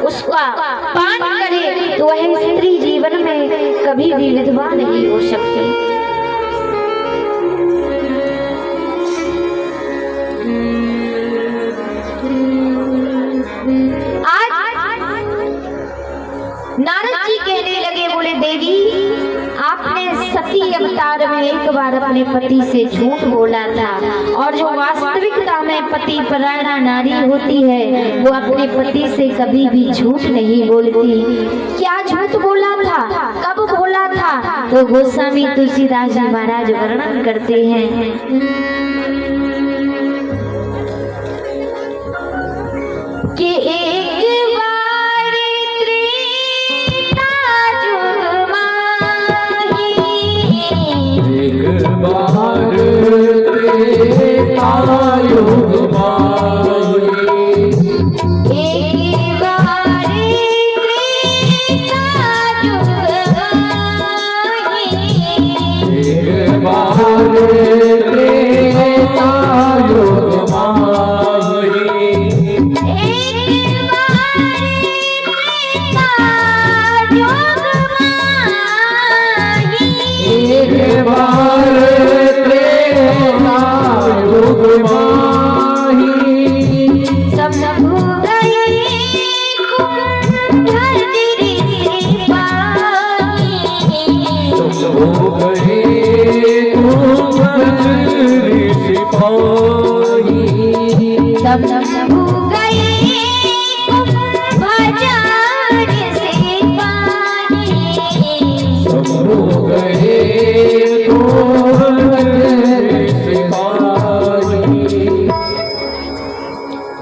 उसका पान करे तो वह स्त्री जीवन में कभी भी विधवा नहीं हो सकती। नारद जी कहने लगे, बोले देवी आपने सती अवतार में एक बार अपने पति से झूठ बोला था, और जो वास्तविकता में पति परायणा नारी होती है वो अपने पति से कभी भी झूठ नहीं बोलती। क्या झूठ बोला था, कब बोला था? तो गोस्वामी तुलसीदास जी महाराज वर्णन करते हैं कि एक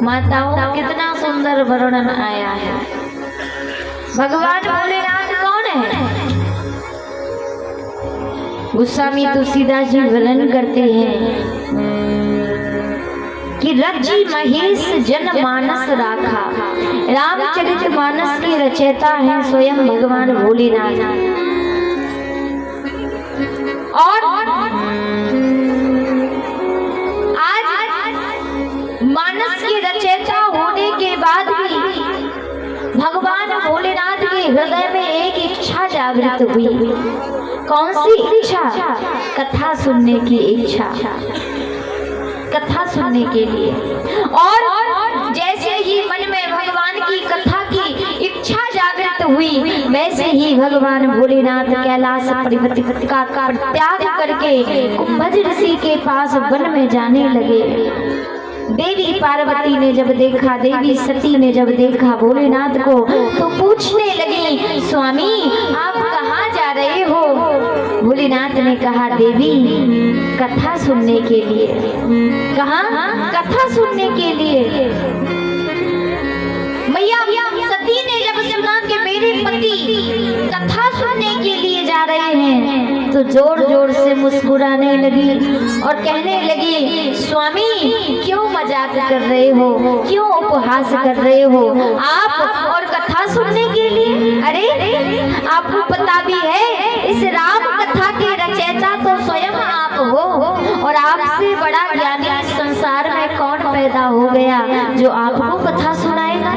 माताओं कितना सुंदर वर्णन आया है। भगवान भोलेनाथ कौन है? गोस्वामी तुलसीदास जी वर्णन करते हैं कि रज्जी महेश जन मानस राखा। रामचरित मानस के रचयिता हैं स्वयं भगवान भोलेनाथ। और मानस के रचयिता होने के बाद भी भगवान भोलेनाथ के हृदय में एक इच्छा जागृत हुई। कौन सी इच्छा? कथा सुनने की इच्छा, कथा सुनने के लिए। और जैसे ही मन में भगवान की कथा की इच्छा जागृत हुई, वैसे ही भगवान भोलेनाथ कैलाश पर्वत का त्याग करके कुंभज ऋषि के पास वन में जाने लगे। देवी पार्वती ने जब देखा, देवी सती ने जब देखा भोलेनाथ को, तो पूछने लगी, स्वामी आप कहाँ जा रहे हो? भोलेनाथ ने कहा, देवी कथा सुनने के लिए। कहा? कथा सुनने के लिए। मैया सती ने जब सुना कि मेरे पति कथा सुनने के लिए जा रहे हैं, तो जोर जोर से मुस्कुराने लगी और कहने लगी, स्वामी क्यों मजाक कर रहे हो, क्यों उपहास कर रहे हो आप, और कथा सुनने के लिए? अरे आपको पता भी है इस राम कथा के रचयिता तो स्वयं आप हो, और आपसे बड़ा ज्ञानी संसार में कौन पैदा हो गया जो आपको कथा सुनाएगा?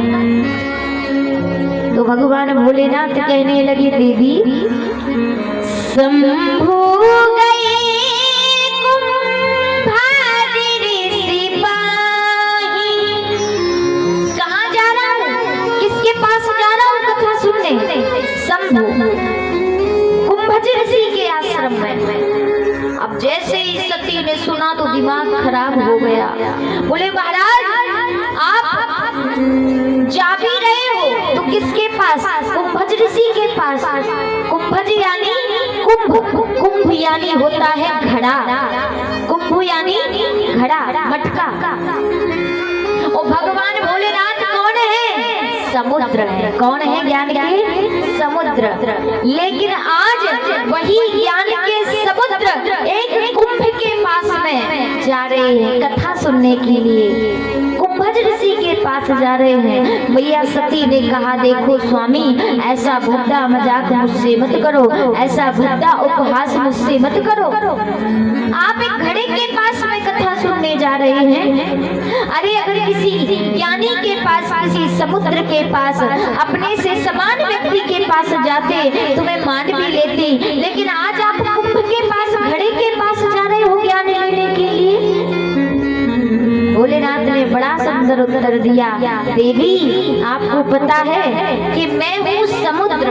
तो भगवान भोलेनाथ कहने लगे, देवी शंभु गए कहाँ जा रहा हूँ, किसके पास जा रहा हूँ कथा सुनने? शंभु कुंभज ऋषि के आश्रम में। अब जैसे ही सती ने सुना तो दिमाग खराब हो गया। बोले महाराज आप जा भी रहे हो तो किसके पास? कुंभज ऋषि के पास। कुंभज यानी कुंभ, कुंभ यानी होता है घड़ा, कुंभ यानी घड़ा, मटका। और भगवान भोलेनाथ कौन है? समुद्र है। कौन है? ज्ञान के समुद्र। लेकिन आज वही ज्ञान के समुद्र एक कुंभ के पास में जा रहे हैं कथा सुनने के लिए, कुंभज ऋषि के पास जा रहे हैं। मैया सती ने कहा, देखो स्वामी ऐसा भद्दा मजाक मुझसे मत करो, ऐसा भद्दा उपहास मुझसे मत करो। आप एक घड़े के पास में कथा सुनने जा रहे हैं। अरे अगर किसी ज्ञानी के पास, किसी समुद्र के पास, अपने से समान व्यक्ति के पास जाते तो मैं मान भी लेती, लेकिन आज आप कुंभ के पास, घड़े के पास जा रहे हो ज्ञान लेने के लिए। भोलेनाथ ने बड़ा सुंदर उत्तर दिया, देवी आपको पता है कि मैं हूँ समुद्र,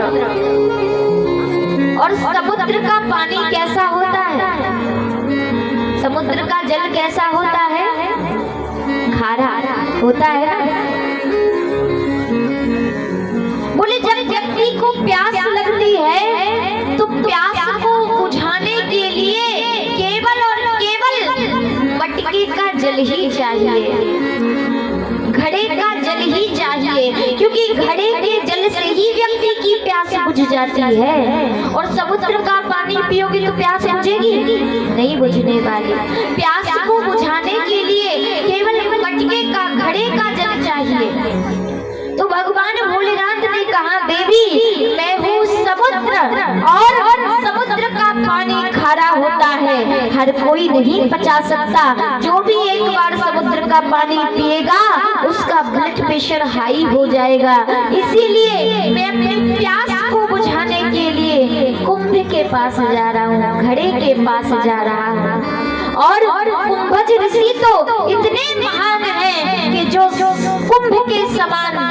और समुद्र का पानी कैसा होता है, समुद्र का जल कैसा होता है, खारा होता है ना। बोले जब व्यक्ति को प्यास लगती है तो प्यास को बुझाने के लिए केवल और केवल मटके का जल ही चाहिए, घड़े का जल ही चाहिए, क्योंकि घड़े के जल से ही व्यक्ति की प्यास बुझ जाती है। और समुद्र का पानी पियोगे तो प्यास बुझेगी नहीं, बुझने वाली। प्यास को बुझाने के लिए केवल मटके का, घड़े का जल चाहिए। तो भगवान भोलेनाथ ने कहा, देवी मैं हूँ समुद्र, और समुद्र का पानी खारा होता है, हर कोई नहीं पचा सकता। जो भी एक बार समुद्र का पानी पिएगा उसका ब्लड प्रेशर हाई हो जाएगा। इसीलिए मैं अपनी प्यास को बुझाने के लिए कुंभ के पास जा रहा हूँ, घड़े के पास जा रहा हूँ। और कुंभज ऋषि तो इतने महान हैं कि जो कुंभ के समान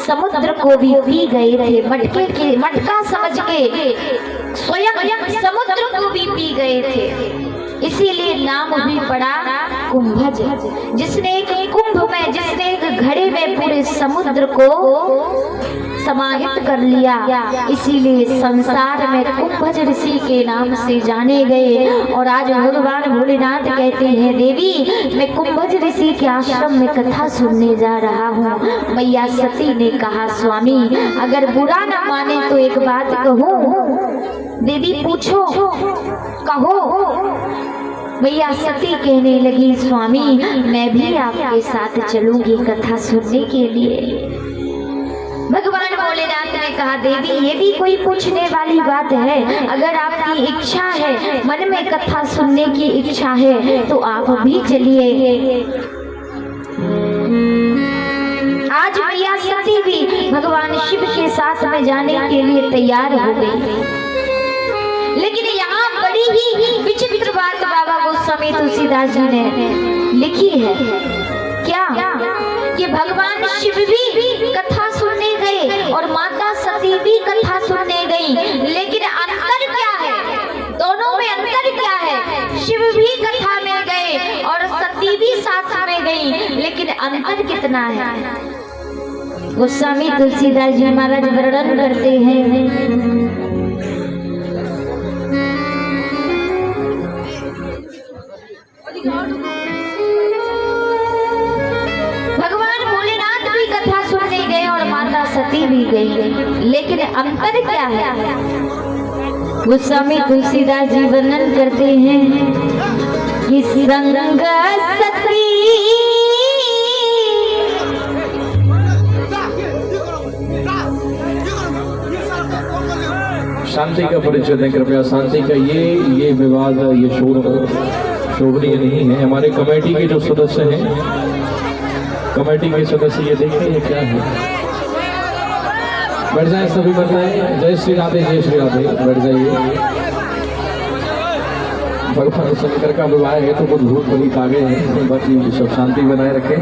समुद्र को भी पी गए थे, मटके के, मटका समझ के स्वयं समुद्र को भी पी गए थे। इसीलिए नाम भी पड़ा कुंभज, जिसने एक कुंभ में, जिसने एक घड़े में पूरे समुद्र को समाहित कर लिया। इसीलिए संसार में कुंभज ऋषि के नाम से जाने गए। और आज भगवान भोलेनाथ कहते हैं, देवी मैं कुंभज ऋषि के आश्रम में कथा सुनने जा रहा हूँ। मैया सती ने कहा, स्वामी अगर बुरा न माने तो एक बात कहूँ। देवी पूछो, कहो। मैया सती कहने लगी, स्वामी मैं भी आपके साथ चलूंगी कथा सुनने के लिए। भगवान भोलेनाथ ने कहा, देवी ये भी कोई पूछने वाली बात है, अगर आपकी इच्छा है, मन में कथा सुनने की इच्छा है तो आप भी चलिए। आज मैया सती भी भगवान शिव के साथ में जाने के लिए तैयार हो गई। लेकिन यहाँ बड़ी ही विचित्र बात बाबा गोस्वामी तुलसीदास जी ने लिखी है। क्या कि भगवान शिव भी कथा सुनने गए और माता सती भी कथा सुनने गई, लेकिन अंतर क्या है, दोनों में अंतर क्या है। शिव भी कथा में गए और सती भी साथ में गई, लेकिन अंतर कितना है। गोस्वामी तुलसीदास जी महाराज वर्णन करते हैं, भगवान भोलेनाथ भी कथा सुनने गए और माता सती भी गई, लेकिन अंतर क्या है। गोस्वामी तुलसीदास जी वर्णन करते हैं कि संग सती शांति का परिचय दें कृपया। शांति का ये विवाद, ये शोभनीय नहीं है। हमारे कमेटी के जो सदस्य हैं, कमेटी के सदस्य ये देखें ये क्या है। बैठ जाए सभी, बैठ जाए। जय श्री राधे, जय श्री राधे, बैठ जाइए। भगवान शंकर का विवाह है तो कुछ भूत प्रेत आगे हैं, बाकी सब शांति बनाए रखें।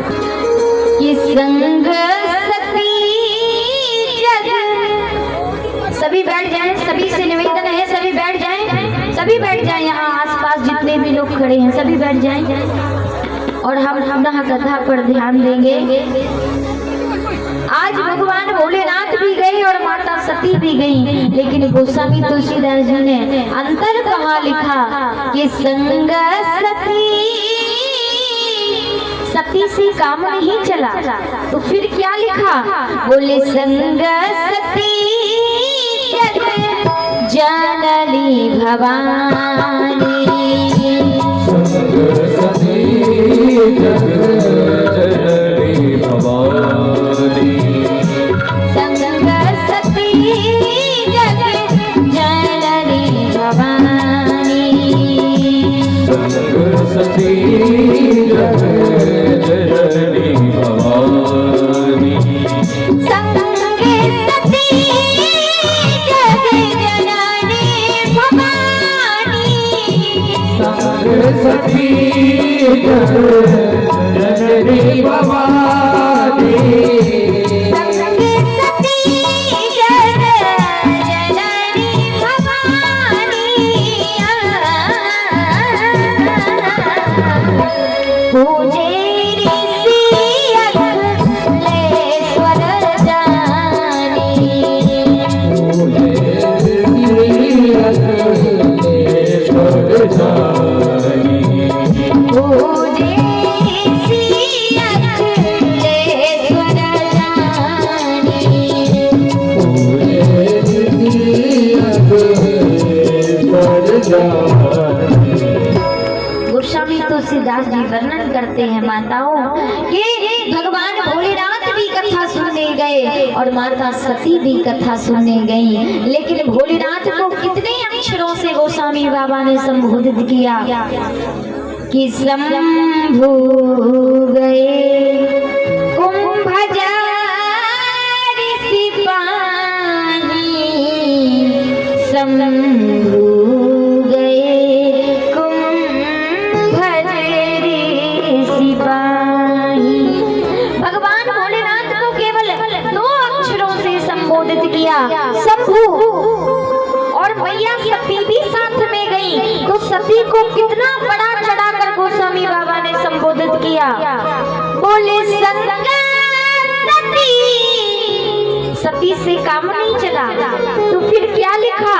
सभी बैठ जाएं, सभी से निवेदन है, सभी बैठ जाएं, सभी बैठ जाएं। यहाँ आसपास जितने भी लोग खड़े हैं सभी बैठ जाएं और हम अपना कथा पर ध्यान देंगे। आज भगवान भोलेनाथ भी गए और माता सती भी गई, लेकिन गोस्वामी तुलसीदास जी ने अंतर कहाँ लिखा कि संग सती से काम नहीं चला, तो फिर क्या लिखा, बोले संग सती जननी भवानी, जननी भवानी, संग सती जननी भवानी, संग सती जाए। गोस्वामी तुलसीदास जी वर्णन करते हैं माताओं कि भगवान भोलेनाथ भी कथा सुनने गए और माता सती भी कथा सुनने गई, लेकिन भोलेनाथ को कितने अक्षरों से गोस्वामी बाबा ने संबोधित किया कि शंभु गए कुंभजार सिपाही, शंभु शंभु, और मैया सती भी साथ में गई। तो सती को कितना बड़ा चढ़ाकर गोस्वामी बाबा ने संबोधित किया। बोले सती, सती से काम नहीं चला तो फिर क्या लिखा?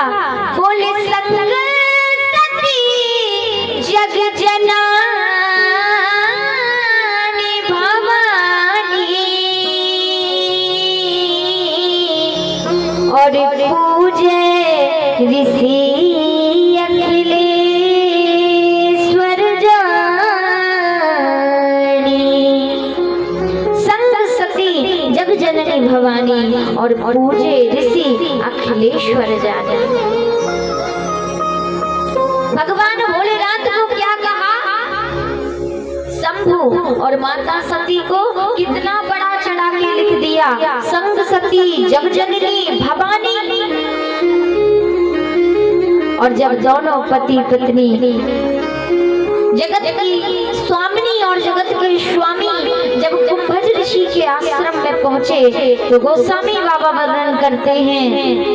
बोले सती जग जना और पूजे ऋषि अखिलेश्वर जानी, संग सती जग जननी भवानी और पूजे ऋषि अखिलेश्वर जानी। भगवान भोलेनाथ को क्या कहा? शंभु और माता सती को कितना बड़ा चढ़ा के लिख दिया, संग सती जग जननी भवानी। और जब दोनों पति पत्नी जगत की स्वामिनी और जगत के स्वामी जब कुंभज ऋषि के आश्रम में पहुंचे तो गोस्वामी बाबा वर्णन करते हैं,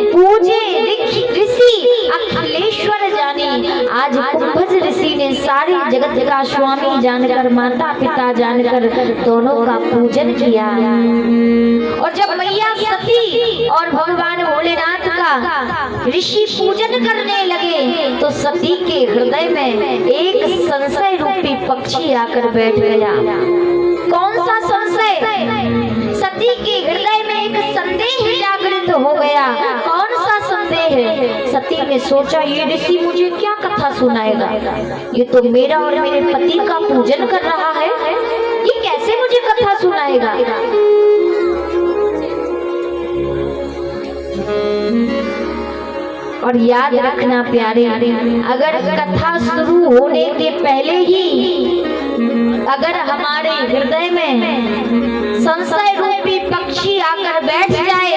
पूजे ऋषि अखिलेश्वर जानी। आज कुंभज ऋषि ने सारे जगत का स्वामी जानकर, माता पिता जानकर दोनों का पूजन किया। और जब मैया सती और भगवान भोलेनाथ का ऋषि पूजन करने लगे तो सती के हृदय में एक संशय रूपी पक्षी आकर बैठ गया। कौन सा संशय? सती के हृदय में एक संदेह जागृत हो गया। कौन सा संदेह? सती ने सोचा ये ऋषि मुझे क्या कथा सुनाएगा, ये तो मेरा और मेरे पति का पूजन कर रहा है, ये कैसे मुझे कथा सुनाएगा। और याद रखना प्यारे, अगर कथा शुरू होने के पहले ही अगर हमारे हृदय में संशय रूपी पक्षी आकर बैठ जाए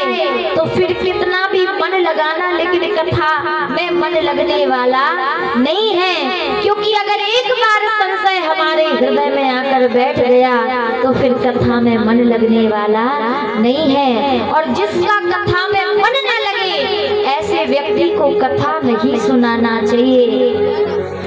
तो फिर कितना भी मन लगाना, लेकिन कथा में मन लगने वाला नहीं है। क्योंकि अगर एक बार संशय हमारे हृदय में आकर बैठ गया तो फिर कथा में मन लगने वाला नहीं है। और जिसका कथा में मन न लगे ऐसे व्यक्ति को कथा नहीं सुनाना चाहिए।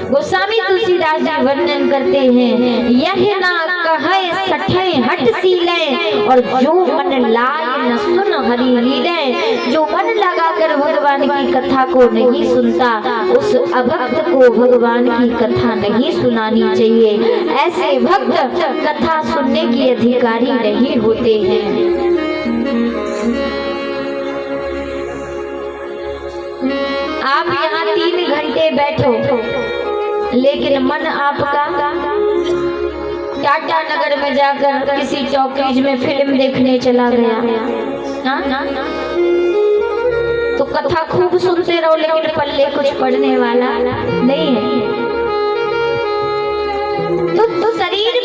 गोस्वामी तुलसीदास जी वर्णन करते हैं, यह ना कहे सठे हट सीले और जो मन लाए न सुन हरि लीले। जो मन लगाकर भगवान की कथा को नहीं सुनता उस अभक्त को भगवान की कथा नहीं सुनानी चाहिए। ऐसे भक्त कथा सुनने के अधिकारी नहीं होते हैं। आप यहाँ 3 घंटे बैठो लेकिन मन आपका टाटा नगर में जाकर किसी टॉकीज में फिल्म देखने चला गया। हाँ? तो कथा खूब सुनते रहो लेकिन पल्ले कुछ पढ़ने वाला नहीं है। तो शरीर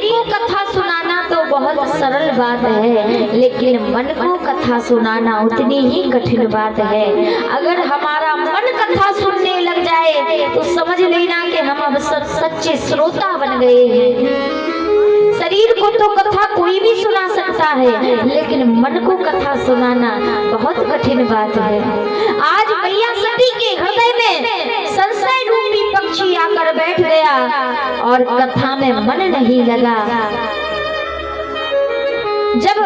को कथा सुनाना तो बहुत सरल बात है, लेकिन मन को कथा सुनाना उतनी ही कठिन बात है। अगर हमारा मन कथा सुनने लग जाए तो समझ लेना कि हम अब सच्चे श्रोता बन गए हैं। शरीर को तो कथा कोई भी सुना सकता है, लेकिन मन को कथा सुनाना बहुत कठिन बात है। आज मैया सती के हृदय में संशय रूपी पक्षी आकर बैठ गया और कथा में मन नहीं लगा। जब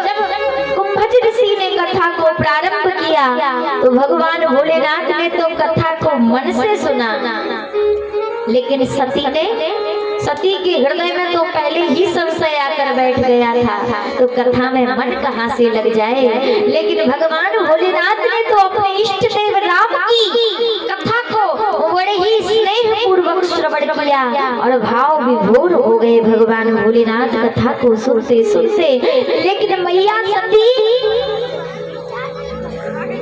कुंभज ऋषि ने कथा को प्रारंभ किया तो भगवान भोलेनाथ ने तो कथा को मन से सुना, लेकिन सती के हृदय में तो पहले ही संशय आकर बैठ गया था, तो कथा में मन कहां से लग जाए। लेकिन भगवान भोलेनाथ ने तो अपने इष्ट देव राम की कथा को पूर्वक श्रवण किया और भाव विभोर हो गए भगवान भोलेनाथ कथा को सुनते सुनते। लेकिन मैया सती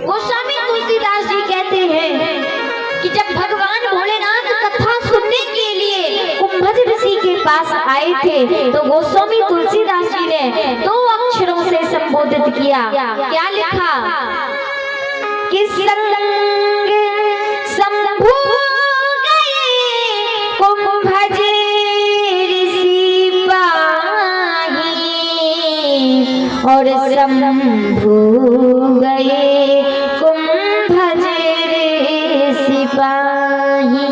गोस्वामी तुलसीदास जी कहते हैं कि जब भगवान भोलेनाथ कथा सुनने के लिए कुंभज ऋषि के पास आए थे तो गोस्वामी तुलसीदास जी ने 2 अक्षरों से संबोधित किया। क्या लिखा कि संग शंभु गए कुंभज ऋषि पाही और शंभु गए कुंभज ऋषि पाही।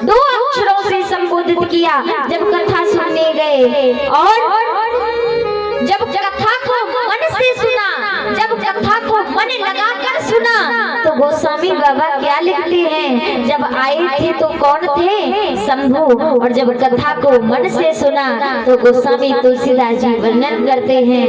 2 अक्षरों से संबोधित किया जब कथा सुनने गए। और जब कथा को मन से सुना, जब कथा को मन लगाकर सुना तो गोस्वामी बाबा क्या लिखते हैं, जब आए थे तो कौन थे, शंभु। और जब कथा को मन से सुना तो गोस्वामी तुलसीदास जी वर्णन करते हैं